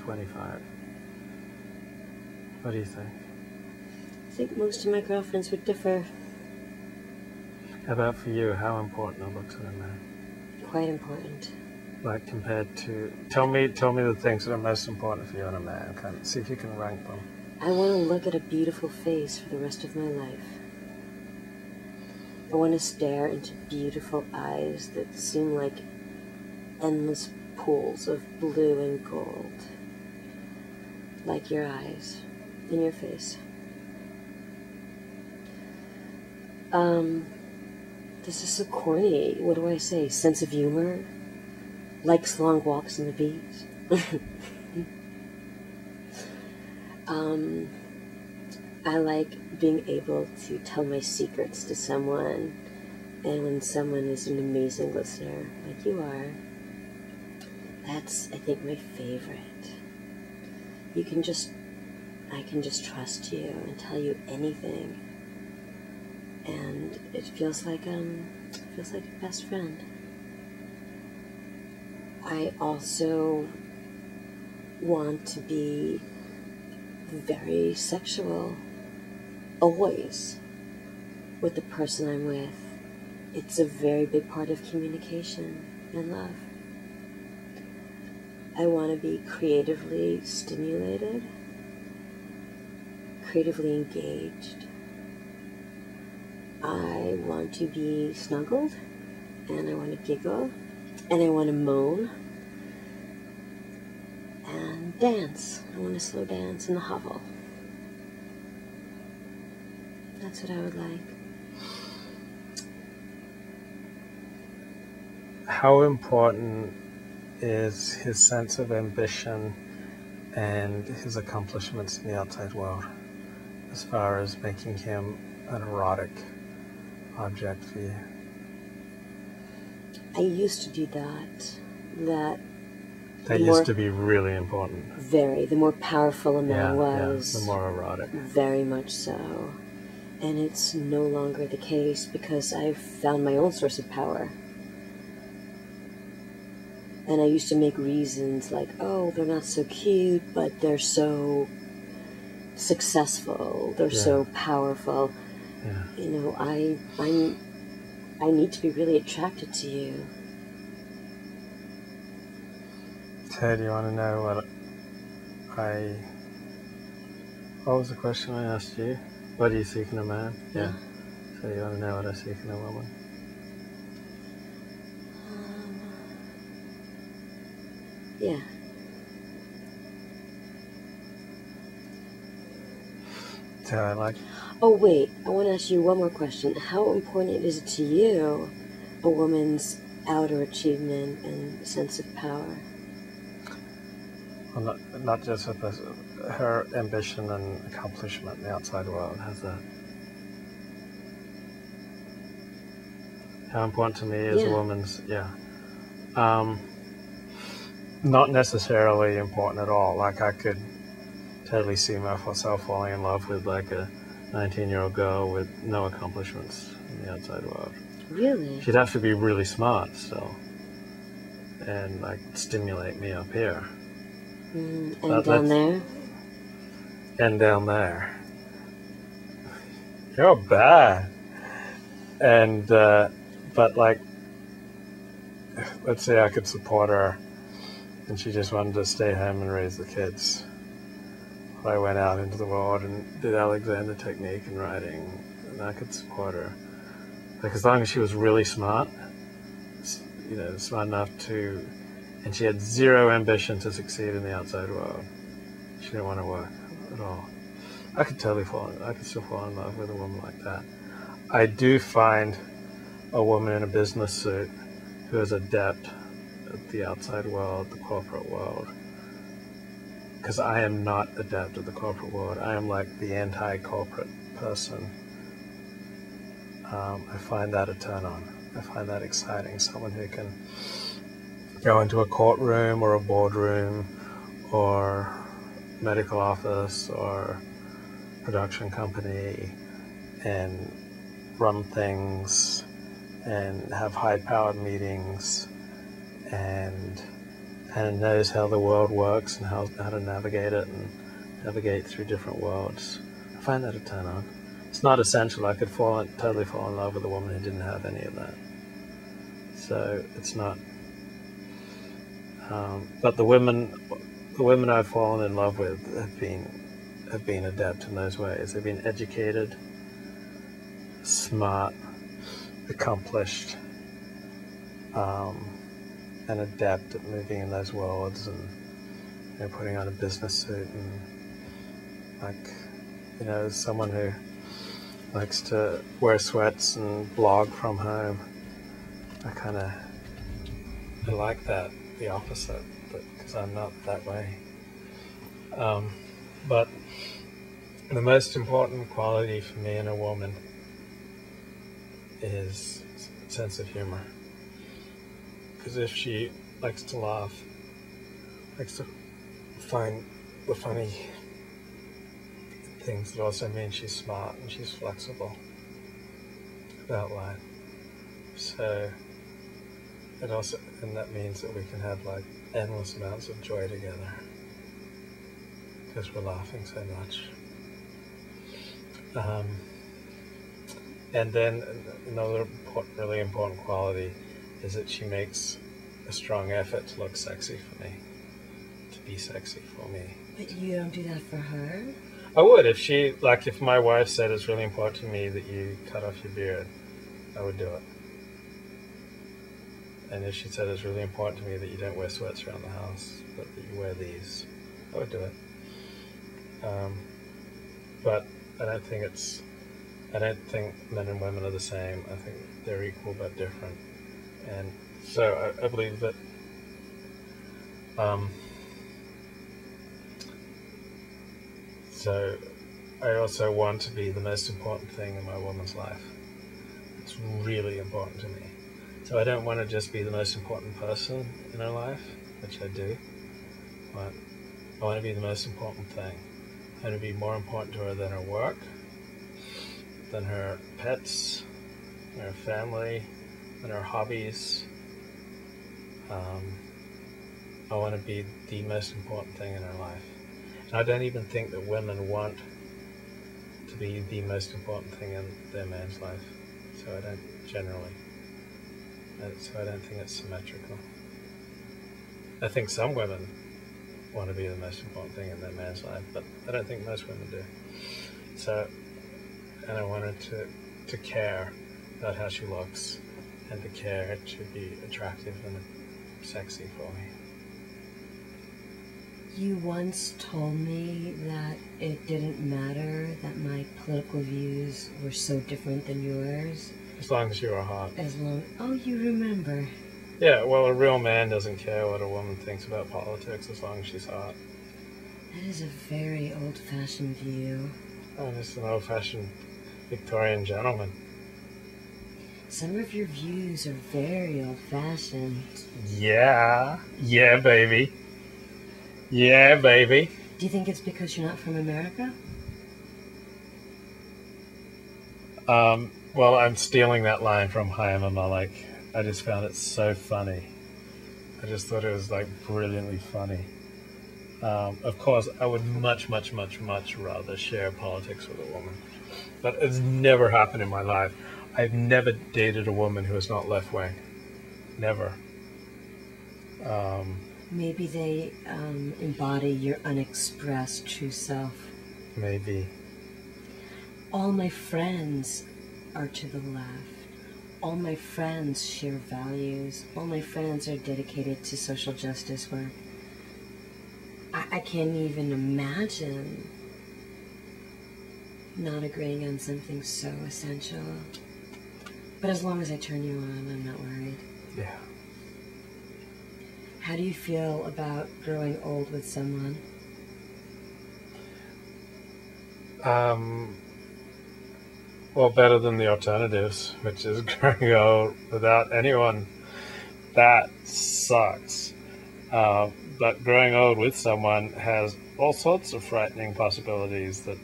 25. What do you think? I think most of my girlfriends would differ. How about for you? How important are looks in a man? Quite important. Like compared to, tell me the things that are most important for you in a man. Kind of see if you can rank them. I want to look at a beautiful face for the rest of my life. I want to stare into beautiful eyes that seem like endless pools of blue and gold. Like your eyes in your face. This is so corny. What do I say? Sense of humor? Likes long walks on the beach? I like being able to tell my secrets to someone, and when someone is an amazing listener, like you are, that's, I think, my favorite. I can just trust you and tell you anything, and it feels like a best friend. I also want to be very sexual, always, with the person I'm with. It's a very big part of communication and love. I want to be creatively stimulated, creatively engaged. I want to be snuggled, and I want to giggle, and I want to moan, and dance. I want to slow dance in the hovel. That's what I would like. How important is his sense of ambition and his accomplishments in the outside world as far as making him an erotic object for you? I used to do that. That used to be really important. Very. The more powerful a man was, the more erotic. Very much so. And it's no longer the case because I've found my own source of power. And I used to make reasons like, oh, they're not so cute, but they're so successful. They're so powerful. Yeah. You know, I need to be really attracted to you. Ted, do you want to know what was the question I asked you? What do you seek in a man? Yeah. So you want to know what I seek in a woman? Yeah. So I like. Oh wait, I want to ask you one more question. How important is it to you, a woman's outer achievement and sense of power? Well, not just with her ambition and accomplishment in the outside world. Has that? How important to me is a woman's, not necessarily important at all. Like I could totally see myself falling in love with like a 19-year-old girl with no accomplishments in the outside world. Really? She'd have to be really smart still, and like stimulate me up here. And down there? And down there. You're bad. And, but like, let's say I could support her and she just wanted to stay home and raise the kids. I went out into the world and did Alexander technique and writing, and I could support her. Like as long as she was really smart, you know, smart enough to, and she had zero ambition to succeed in the outside world. She didn't want to work at all. I could still fall in love with a woman like that. I do find a woman in a business suit who is adept at the outside world, the corporate world. Because I am not adept at the corporate world. I am like the anti-corporate person. I find that a turn on. I find that exciting. Someone who can go into a courtroom or a boardroom or medical office or production company and run things and have high-powered meetings and and knows how the world works and how to navigate it and navigate through different worlds. I find that a turn on. It's not essential. I could totally fall in love with a woman who didn't have any of that. So it's not. But the women I've fallen in love with have been adept in those ways. They've been educated, smart, accomplished, and adept at moving in those worlds, and putting on a business suit, and someone who likes to wear sweats and blog from home. I like that, the opposite, because I'm not that way. But the most important quality for me in a woman is sense of humor. Because if she likes to laugh, likes to find the funny things, it also means she's smart and she's flexible about life. So and that means that we can have endless amounts of joy together because we're laughing so much. And then another really important quality is that she makes a strong effort to look sexy for me, to be sexy for me. But you don't do that for her? I would. If my wife said it's really important to me that you cut off your beard, I would do it. And if she said it's really important to me that you don't wear sweats around the house, but that you wear these, I would do it. But I don't think men and women are the same. I think they're equal but different. And so I believe that so I also want to be the most important thing in my woman's life. It's really important to me. So I don't want to just be the most important person in her life, which I do, but I want to be the most important thing. I want to be more important to her than her work, than her pets, than her family, than her hobbies. I want to be the most important thing in her life. And I don't even think that women want to be the most important thing in their man's life. So I don't generally. So I don't think it's symmetrical. I think some women want to be the most important thing in their man's life, but I don't think most women do. So, and I want her to care about how she looks, and to care to be attractive and sexy for me. You once told me that it didn't matter that my political views were so different than yours. As long as you are hot. Oh, you remember. Yeah, well, a real man doesn't care what a woman thinks about politics as long as she's hot. That is a very old-fashioned view. I'm just an old-fashioned Victorian gentleman. Some of your views are very old-fashioned. Yeah. Yeah, baby. Yeah, baby. Do you think it's because you're not from America? Well, I'm stealing that line from Chaim Amalek. I just found it so funny. I just thought it was brilliantly funny. Of course, I would much, much, much, much rather share politics with a woman. But it's never happened in my life. I've never dated a woman who is not left-wing. Never. Maybe they embody your unexpressed true self. Maybe. All my friends are to the left. All my friends share values. All my friends are dedicated to social justice work. I can't even imagine not agreeing on something so essential. But as long as I turn you on, I'm not worried. Yeah. How do you feel about growing old with someone? Well, better than the alternatives, which is growing old without anyone. That sucks. But growing old with someone has all sorts of frightening possibilities that,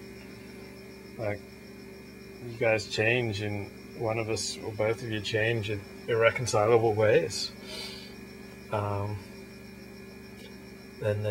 you guys change, and one of us or both of you change in irreconcilable ways. then